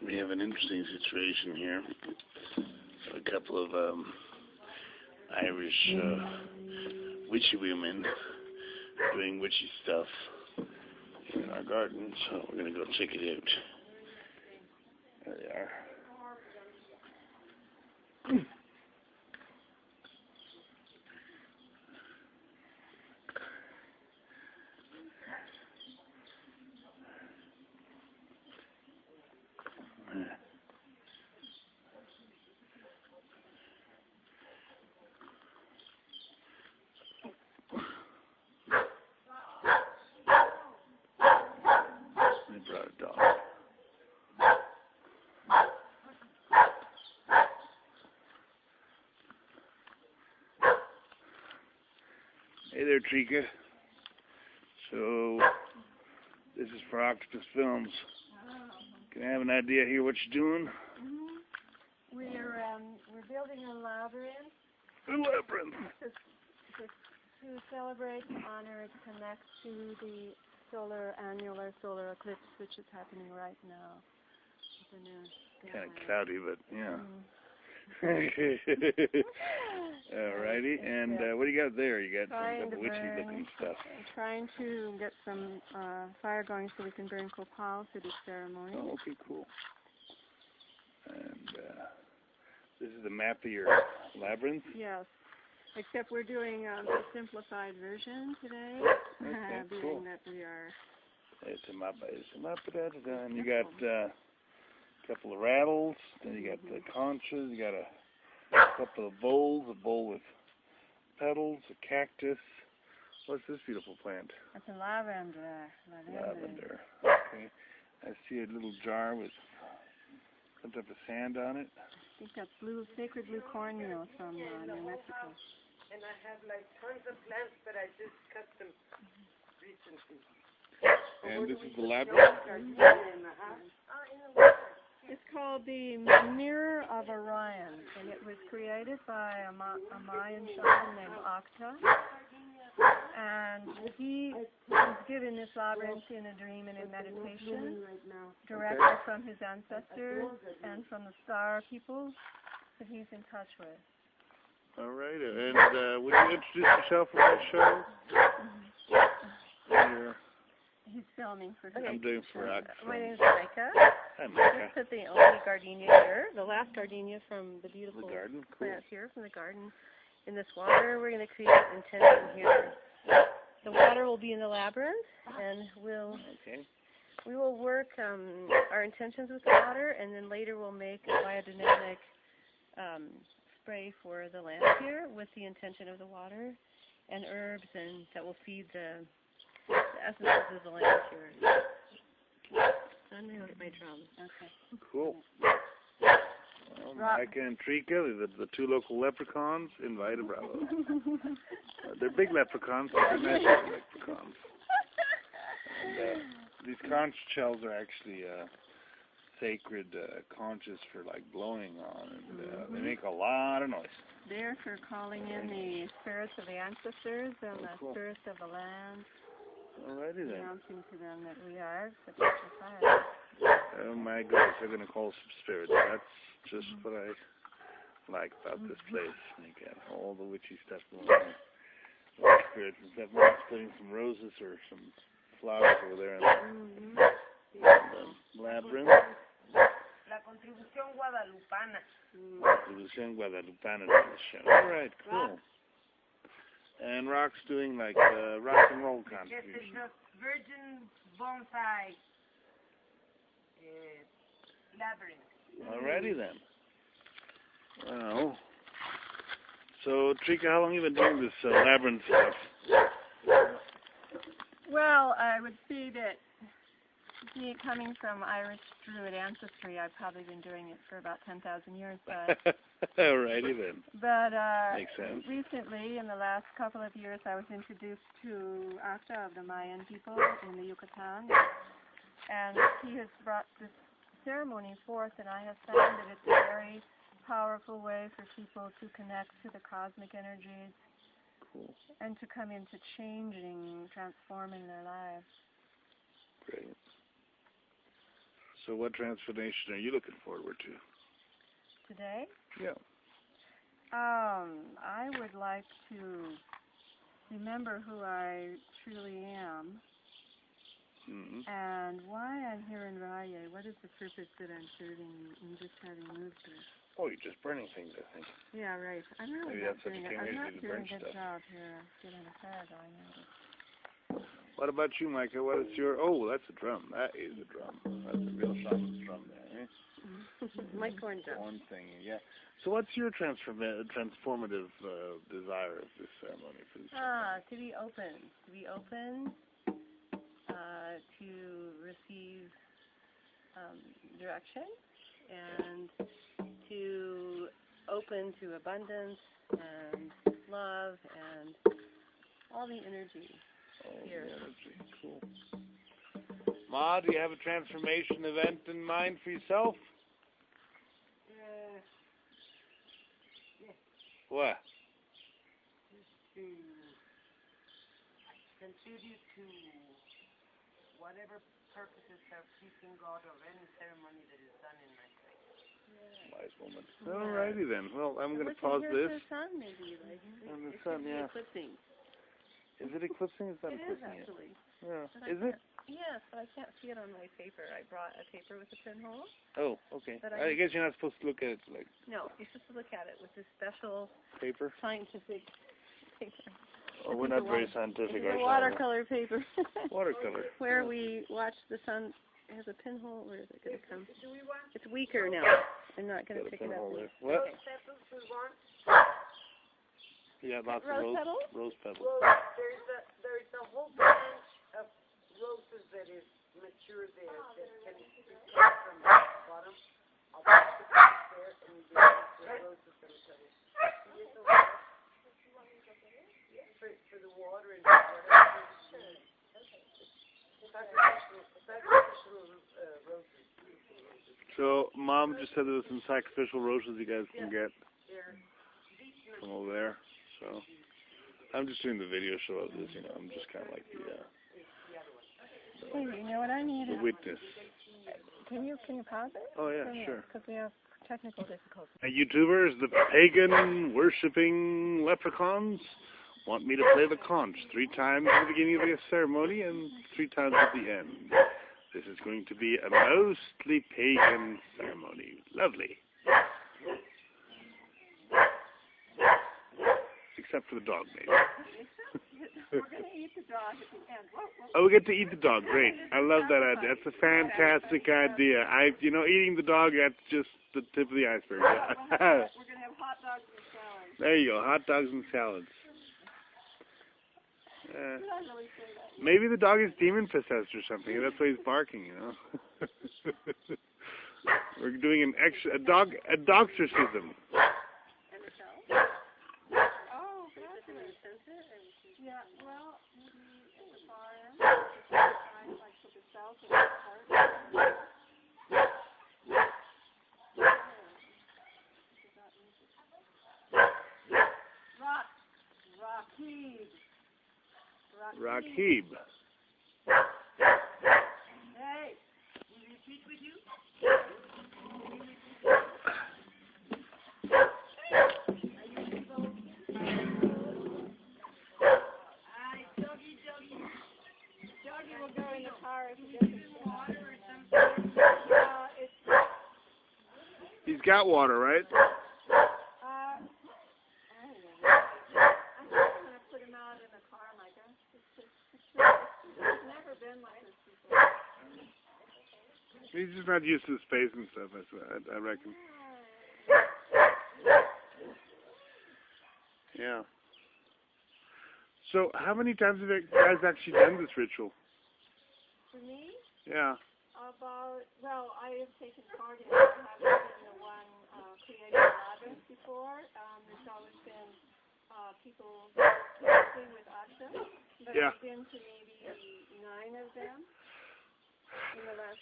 We have an interesting situation here. A couple of Irish witchy women doing witchy stuff in our garden, so we're going to go check it out. There they are. They brought a dog. Hey there, Trika. So, this is for Octopus Films. Can I have an idea here what you're doing? We're building a labyrinth. A labyrinth. To celebrate and honor and connect to the annular solar eclipse, which is happening right now. Kind of cloudy, but yeah. Alrighty, and what do you got there? You got some witchy-looking stuff. I'm trying to get some fire going so we can burn copal for this ceremony. Oh, okay, cool. And this is the map of your labyrinth? Yes, except we're doing a simplified version today, Okay, being cool. that we are... It's a map, and you got a couple of rattles, then you got the conchas, you got a couple of bowls, a bowl with petals, a cactus. What's this beautiful plant? It's a lavender. Lavender. Okay. I see a little jar with some type of sand on it. I think that's sacred blue cornmeal from New Mexico. And I have like tons of plants, but I just cut them recently. And this is the labyrinth? It's called the Mirror of Orion, and it was created by a Mayan shaman named Octa. And he was given this labyrinth in a dream and in meditation, directly from his ancestors and from the star people that he's in touch with. All right, and would you introduce yourself for my show? He's filming for I'm doing for My name is Micah. Hi, Micah. Just put the only gardenia here, the last gardenia from the beautiful The garden? Cool. plant here from the garden. In this water, we're going to create an intention here. The water will be in the labyrinth, and we will work our intentions with the water, and then later we'll make a biodynamic spray for the land here with the intention of the water and herbs, and that will feed the essences of the land here. I'm going to get my drum. Okay. Cool. Well, Micah and Trika, the two local leprechauns, invite a bravo. They're big leprechauns, but they're nice leprechauns. And these conch shells are actually sacred conches for like blowing on, and they make a lot of noise. They're for calling in the spirits of the ancestors and the spirits of the land. Alrighty then. Announcing to them that we are the fire. Oh my goodness, they're going to call some spirits. That's just what I like about this place. You got all the witchy stuff going on. Like spirits and stuff. I'm putting some roses or some flowers over there in the labyrinth. La contribución guadalupana. Contribución guadalupana to the show. Alright, cool. And Rock's doing like rock and roll contribution. This is the virgin bonsai labyrinth. Alrighty then. Well, so Trika, how long have you been doing this labyrinth stuff? Well, I would say that coming from Irish Druid ancestry, I've probably been doing it for about 10,000 years. But alrighty then. But makes sense. Recently, in the last couple of years, I was introduced to Acta of the Mayan people in the Yucatan, and he has brought this ceremony forth, and I have found that it's a very powerful way for people to connect to the cosmic energies and to come into changing, transforming their lives. Great. So what transformation are you looking forward to? Today? Yeah. I would like to remember who I truly am and why I'm here in Raya. What is the purpose that I'm serving in just having moved here? Oh, you're just burning things, I think. Yeah, right. I'm really Maybe not that's what doing you it. came I'm here not to do, to doing burn a good stuff. job here getting a fire going at it. What about you, Micah? What is your... Oh, that's a drum. That is a drum. That's a real shaman's drum there, eh? My corn drum. One thing, yeah. So what's your transformative desire of this ceremony? For this To be open. To be open, to receive direction, and to open to abundance and love and all the energy here. Cool. Ma, do you have a transformation event in mind for yourself? Yes. What? To contribute to whatever purposes are pleasing God of any ceremony that is done in my place. Wise woman. Alrighty then. Well, I'm going to pause this. The sun, maybe, like, And the sun, yeah. eclipsing. Is it eclipsing? It's not It is, eclipsing actually. yet. But Yeah. Is it? Yes, but I can't see it on my paper. I brought a paper with a pinhole. Oh, okay. But I guess you're not supposed to look at it like No, you're supposed to look at it with this special paper. scientific paper. Oh, we're not very scientific It's a ourselves. watercolor paper. Watercolor. Where we watch the sun. It has a pinhole. Where is it going to come? It's weaker now. I'm not going to pick it up. What? Rose petals we want. Yeah, lots Rose of petals? rose petals. There's a whole branch of roses that is mature there that can be cut from the bottom. I'll put the piece there and you get the roses themselves. For the water and whatever. Sacrificial roses. So, Mom just said there's some sacrificial roses you guys can get from over there. So, I'm just doing the video show of this, you know. I'm just kind of like Hey, you know what I need? the witness. Can you pause it? Oh, yeah, sure. Because we have technical difficulties. YouTubers, the pagan worshipping leprechauns want me to play the conch 3 times at the beginning of the ceremony and 3 times at the end. This is going to be a mostly pagan ceremony. Lovely. Except for the dog, maybe. We're going to eat the dog at the end. Oh, we get to eat the dog. Great. I love that idea. That's a fantastic idea. Eating the dog, that's just the tip of the iceberg. We're going to have hot dogs and salads. There you go. Hot dogs and salads. Maybe the dog is demon possessed or something. That's why he's barking, you know. We're doing a dog exorcism. Oh, yeah, well, maybe at the far end, like to the south of the park. Rakib. Hey, will you repeat with you? Doggy will go in the car if he doesn't water or something. He's got water, right? I'm just going to put him out in the car, Micah. It's never been like this before. He's just not used to the space and stuff, I reckon. Yeah. So, how many times have you guys actually done this ritual? For me? Yeah. I have taken part in it. I haven't been the one creating Laberynth before. There's always been people connecting with Asram. But I've been to maybe 9 of them in the last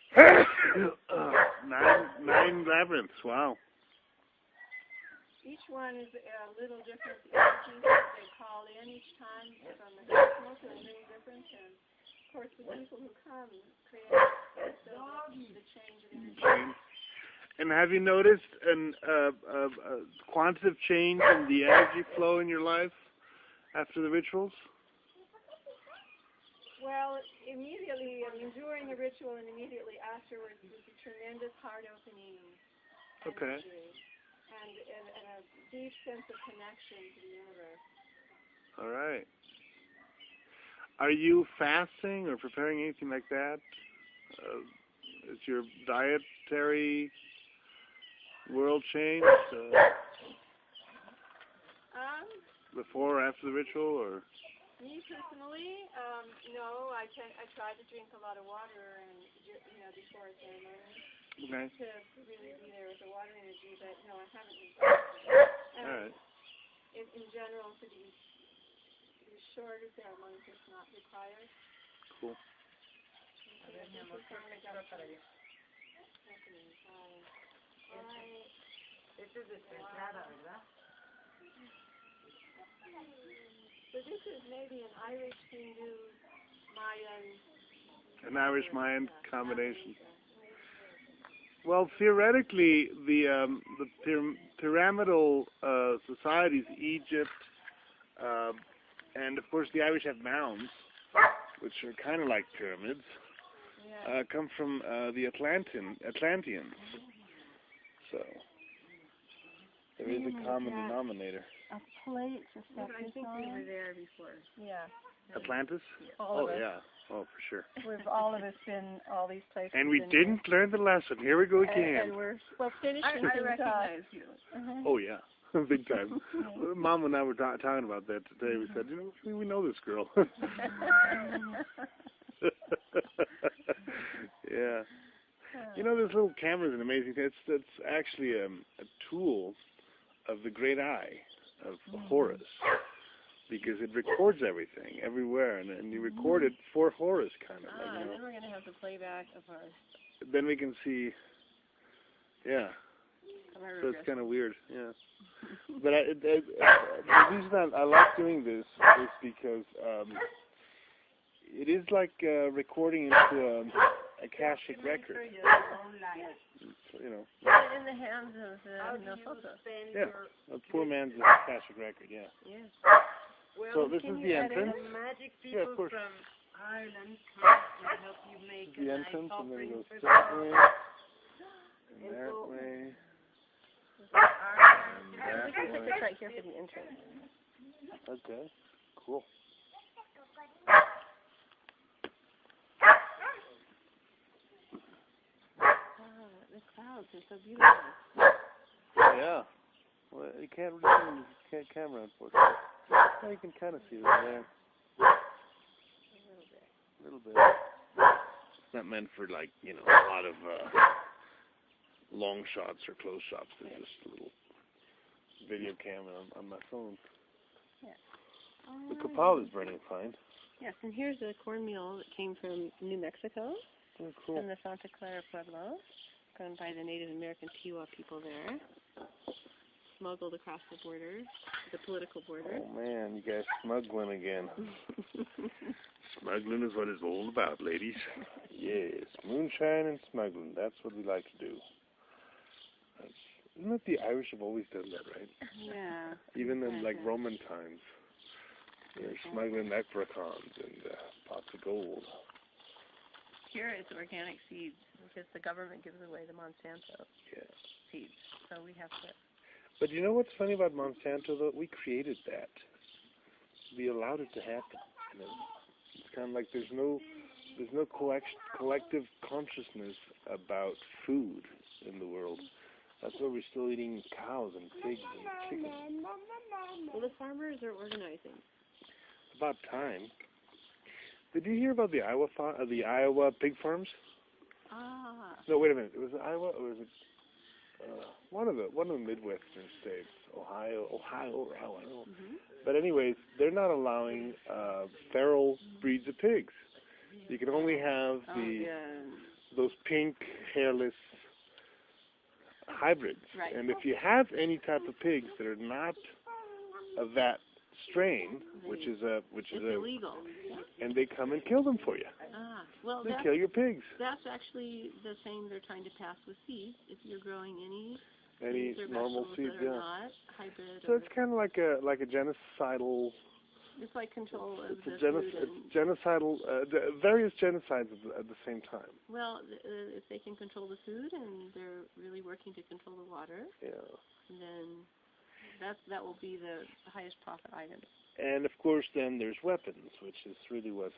9 labyrinths, wow. Each one is a little different energy that they call in each time from the cosmos, a little different. And course, the people who come create the change in energy. And have you noticed a quantitative change in the energy flow in your life after the rituals? Well, immediately, during the ritual and immediately afterwards, there's a tremendous heart opening energy and a deep sense of connection to the universe. All right. Are you fasting or preparing anything like that? Is your dietary world changed before or after the ritual, or? Me personally, no. I try to drink a lot of water and before a ceremony to really be there with the water energy. But no, I haven't been fasting. All right. In general, for these shorter ceremonies, it's not required. Cool. This is entrada, ¿verdad? So this is maybe an Irish Hindu Mayan. An Irish Mayan combination. Well, theoretically, the pyramidal societies, Egypt, and of course the Irish have mounds, which are kind of like pyramids, come from the Atlanteans. So there is a common denominator. A plate to set I think we were there before. Yeah. Atlantis? All of us. Yeah. Oh, for sure. We've all of us been all these places. And we didn't learn the lesson. Here we go again. And we're finishing. I recognize you. Oh, yeah. Big time. Mom and I were talking about that today. We said, we know this girl. Yeah. This little camera is an amazing thing. It's actually a tool of the great eye of Horus, because it records everything, everywhere, and you record it for Horus, kind of. And then we're going to have the playback of ours. Then we can see, so it's kind of weird, But the reason I like doing this is because it is like recording into a Akashic record. In the hands of nosotros. Yeah, a poor man's Akashic record, Yes. Well, so this is the entrance. the magic people Of course. from Ireland come and help you make The a entrance, nice and then it offering goes for that the way, and that way, and that way. It's right here for the entrance. Okay, cool. The clouds are so beautiful. Yeah. Well, you can't really see the camera, unfortunately. Well, you can kind of see it there. A little bit. It's not meant for, like, a lot of long shots or close shots. It's just a little video camera on my phone. Yes. The copal is burning fine. Yes, and here's a cornmeal that came from New Mexico, Oh, cool. from the Santa Clara Pueblo, grown by the Native American Tiwa people there, smuggled across the border, the political border. Oh, man, you guys smuggling again. Smuggling is what it's all about, ladies. Yes, moonshine and smuggling. That's what we like to do. Isn't that the Irish have always done that, right? Yeah. Even in, like, Roman times. They're smuggling leprechauns and pots of gold. Here it's organic seeds, because the government gives away the Monsanto seeds. So we have to... But you know what's funny about Monsanto, though? We created that. We allowed it to happen. It's kind of like there's no collective consciousness about food in the world. That's why we're still eating cows and pigs and chickens. Well, the farmers are organizing. It's about time. Did you hear about the Iowa pig farms? No, wait a minute. Was it Iowa or was it one of the Midwestern states? Ohio, I don't know. But anyways, they're not allowing feral breeds of pigs. You can only have those pink, hairless hybrids. Right. And if you have any type of pigs that are not of that strain, which is illegal. and they come and kill them for you. Well, they kill your pigs. That's actually the same they're trying to pass with seeds. If you're growing any normal seeds, that are not hybrid. So it's kind of like a genocidal. It's like control of It's the food. it's genocidal, various genocides at the same time. Well, if they can control the food and they're really working to control the water, then that will be the highest profit item. And of course, then there's weapons, which is really what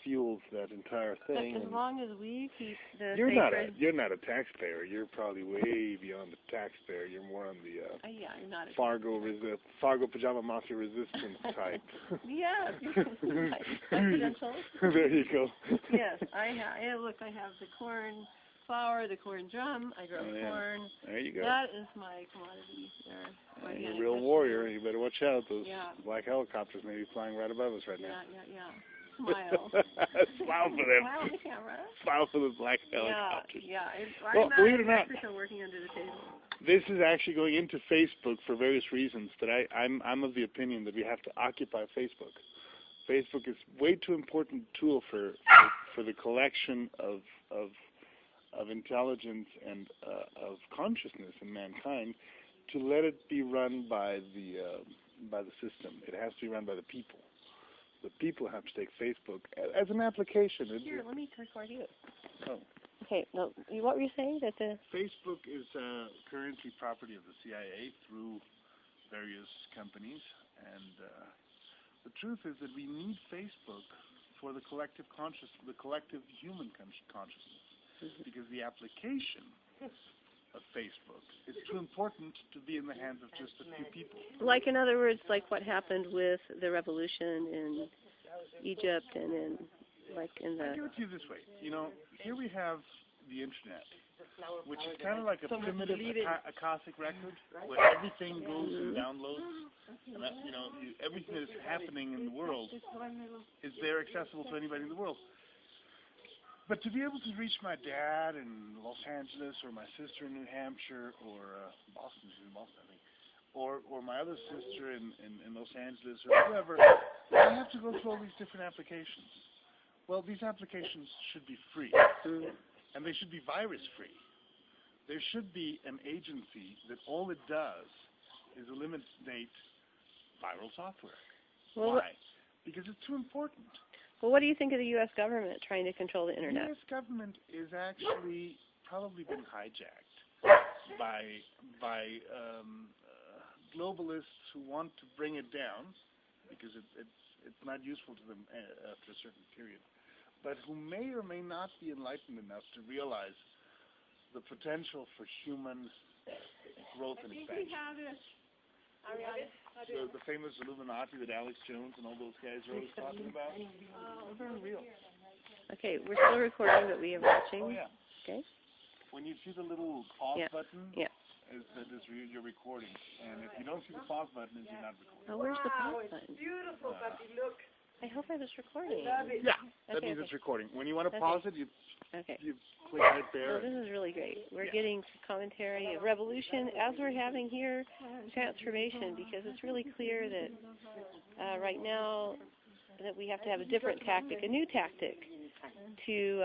fuels that entire thing. But as long as we keep the you're not a taxpayer. You're probably way beyond the taxpayer. You're more on the you're not Fargo pajama mafia resistance type. Yeah, presidential. There you go. Yes, I have the corn flour, the corn drum. I grow corn. There you go. That is my commodity there. You're a real warrior. You better watch out. Those black helicopters may be flying right above us right now. Yeah. Smile. Smile for them. Smile on the camera. Smile for the black helicopters. Well, believe it or not, working under the table. This is actually going into Facebook for various reasons, but I'm of the opinion that we have to occupy Facebook. Facebook is way too important tool for the collection of intelligence and of consciousness in mankind to let it be run by the system. It has to be run by the people. The people have to take Facebook as an application. Here, let me record you. Oh. Okay. No, what were you saying? That Facebook is currently property of the CIA through various companies, and the truth is that we need Facebook for the collective consciousness, the collective human consciousness, because the application of Facebook is too important to be in the hands of just a few people. Like, in other words, like what happened with the revolution in Egypt and in the... I'll give it to you this way. Here we have the Internet, which is kind of like a primitive Akashic record, where everything goes and downloads, and that, everything that is happening in the world is there accessible to anybody in the world. But to be able to reach my dad in Los Angeles, or my sister in New Hampshire, or Boston, I think, or my other sister in Los Angeles, or whoever, I have to go through all these different applications. Well, these applications should be free, and they should be virus-free. There should be an agency that all it does is eliminate viral software. Well, why? Because it's too important. Well, what do you think of the U.S. government trying to control the Internet? The U.S. government is actually probably been hijacked by globalists who want to bring it down because it's not useful to them after a certain period, but who may or may not be enlightened enough to realize the potential for human growth and expansion. The famous Illuminati that Alex Jones and all those guys are always talking about. Those are real. Okay, we're still recording, but we are watching. Oh, yeah. Okay. When you see the little pause button, you're recording. And if you don't see the pause button, you're not recording. Oh, where's the pause button? It's beautiful, Bucky, look. I hope I was recording. Yeah, that means it's recording. When you want to pause it, you click right there. Well, this is really great. We're getting commentary of revolution as we're having here, transformation, because it's really clear that right now that we have to have a different tactic, a new tactic, to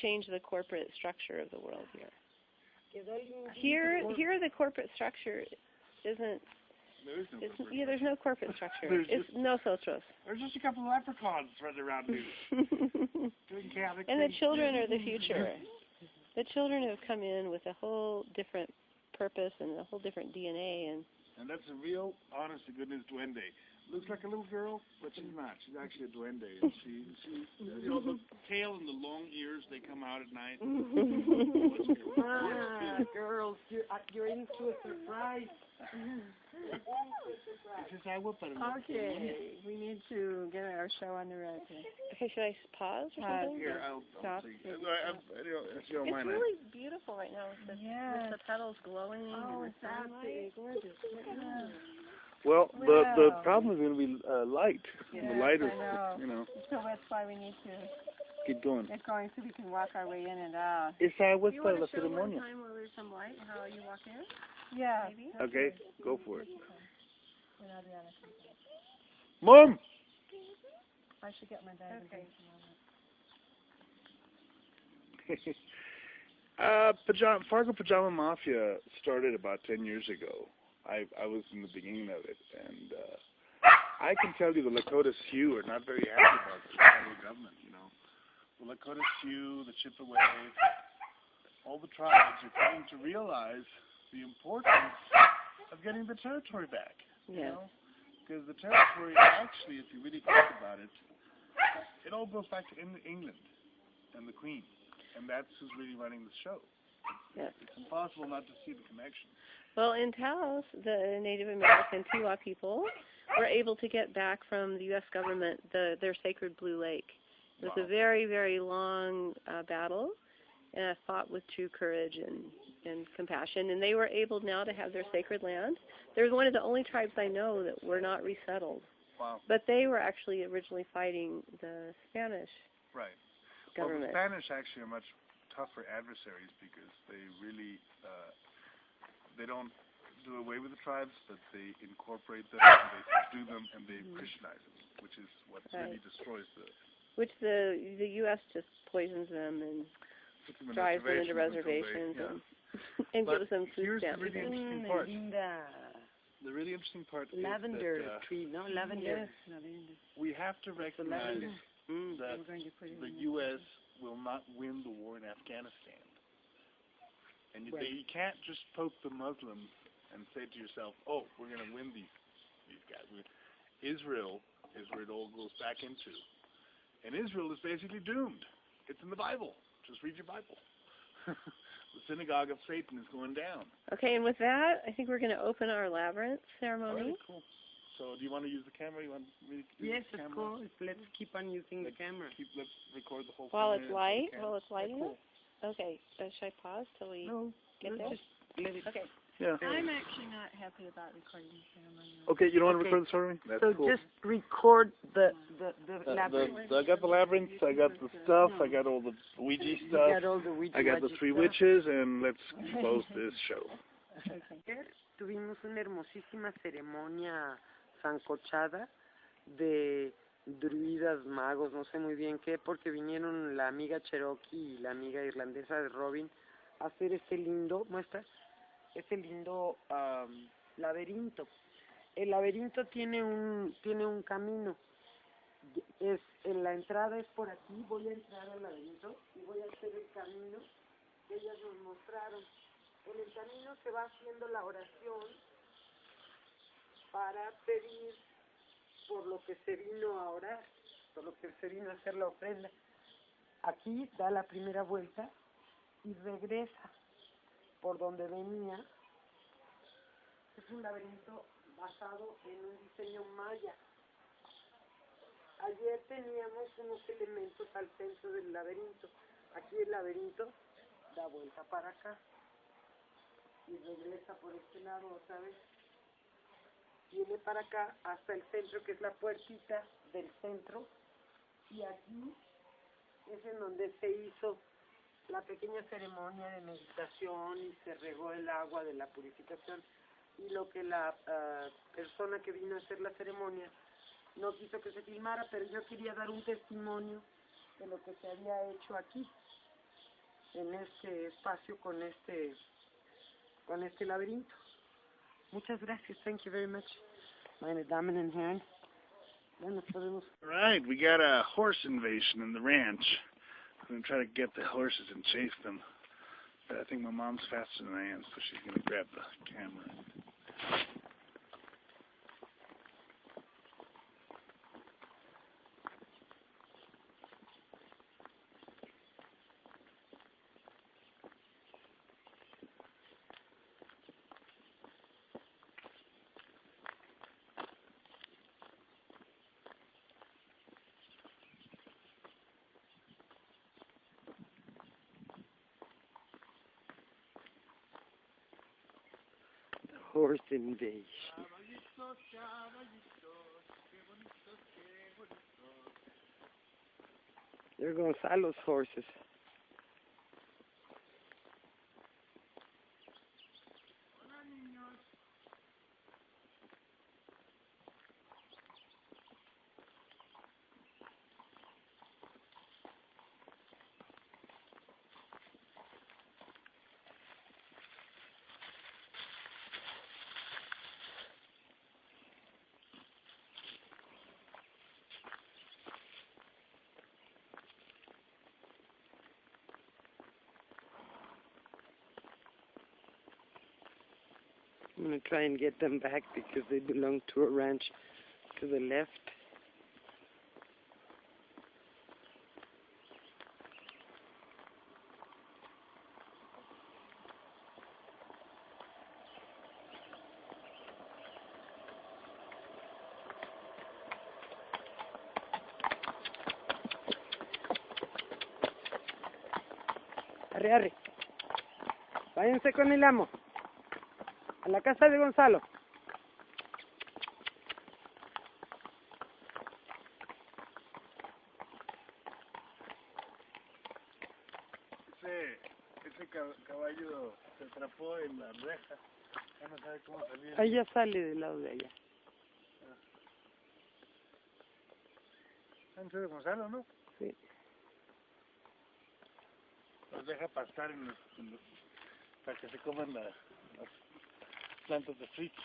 change the corporate structure of the world here. Here the corporate structure isn't. There's no corporate structure. It's no socials. There's just a couple of leprechauns running around here. And the children are the future. The children have come in with a whole different purpose and a whole different DNA. And that's a real, honest to goodness duende. Looks like a little girl, but she's not. She's actually a duende. And the tail and the long ears, they come out at night. Girls, you're in for a surprise. Okay, we need to get our show on the road. Okay, should I pause or something? Here, I'll stop. It's really beautiful right now with the petals glowing. Oh, it's absolutely gorgeous. Well, the problem is going to be light. Yeah, the light is, So that's why we need to keep going. Get going so we can walk our way in and out. You want to show one time where there's some light, how you walk in? Yeah. Maybe? Okay, go for it. Mom! I should get my bag. Okay. Fargo Pajama Mafia started about 10 years ago. I was in the beginning of it, and I can tell you the Lakota Sioux are not very happy about the federal government, you know. The Lakota Sioux, the Chippewa, all the tribes are coming to realize the importance of getting the territory back. You know? Because the territory, actually, if you really think about it, it all goes back to England and the Queen. And that's who's really running the show. It's impossible not to see the connection. Well, in Taos, the Native American Tiwa people were able to get back from the U.S. government their sacred Blue Lake. It was a very, very long battle, fought with true courage and compassion, and they were able now to have their sacred land. They're one of the only tribes I know that were not resettled. Wow. But they were actually originally fighting the Spanish government. Well, the Spanish actually are much tougher adversaries because they really, they don't do away with the tribes, but they incorporate them, and they subdue them, and they Christianize them, which is what really destroys the... Which the U.S. just poisons them and drives them into reservations and gives them food stamps. Here's the really interesting part. The really interesting part is that, tree, no, lavender. Yes, we have to recognize that the U.S. will not win the war in Afghanistan. And you can't just poke the Muslims and say to yourself, oh, we're going to win these guys. Israel is where it all goes back into. And Israel is basically doomed. It's in the Bible. Just read your Bible. The synagogue of Satan is going down. Okay, and with that, I think we're going to open our Laberynth ceremony. All right, cool. So do you want to use the camera? You want me to use the camera? Yes, of course. Let's keep on using the camera. Let's record the whole thing. While it's light? While it's lighting it? Okay, should I pause till we get there? Just let it. Okay. Yeah. I'm actually not happy about recording the ceremony. Okay, you don't want to record the ceremony? That's so cool. Just record the Laberynth. I got the Laberynth, I got the stuff, I got all the Ouija stuff, I got the three witches, and let's close this show. Tuvimos una hermosísima ceremonia sancochada de druidas, magos, no sé muy bien qué, porque vinieron la amiga Cherokee y la amiga irlandesa de Robin a hacer este lindo laberinto. El laberinto tiene un camino. La entrada es por aquí. Voy a entrar al laberinto y voy a hacer el camino que ellas nos mostraron. En el camino se va haciendo la oración para pedir por lo que se vino a orar, por lo que se vino a hacer la ofrenda. Aquí da la primera vuelta y regresa por donde venía. Es un laberinto basado en un diseño maya. Ayer teníamos unos elementos al centro del laberinto. Aquí el laberinto da vuelta para acá y regresa por este lado otra vez. Viene para acá hasta el centro, que es la puertita del centro, y aquí es en donde se hizo la pequeña ceremonia de meditación y se regó el agua de la purificación. Y lo que la persona que vino a hacer la ceremonia no quiso que se filmara, pero yo quería dar un testimonio de lo que se había hecho aquí, en este espacio con este laberinto. Muchas gracias. Thank you very much. Meine Damen und Herren. Right, we got a horse invasion in the ranch. I'm going to try to get the horses and chase them. But I think my mom's faster than I am, so she's going to grab the camera. Horse invasion. There goes Gonzalo's horses. I'm going to try and get them back because they belong to a ranch to the left. Arre, arre. Váyanse con el amo. A la casa de Gonzalo. Ese caballo se atrapó en la reja. Ya no sabe cómo salir. Ahí ya sale del lado de allá. Antes de Gonzalo, ¿no? Sí. Los deja pastar para que se coman las plantas de fruits.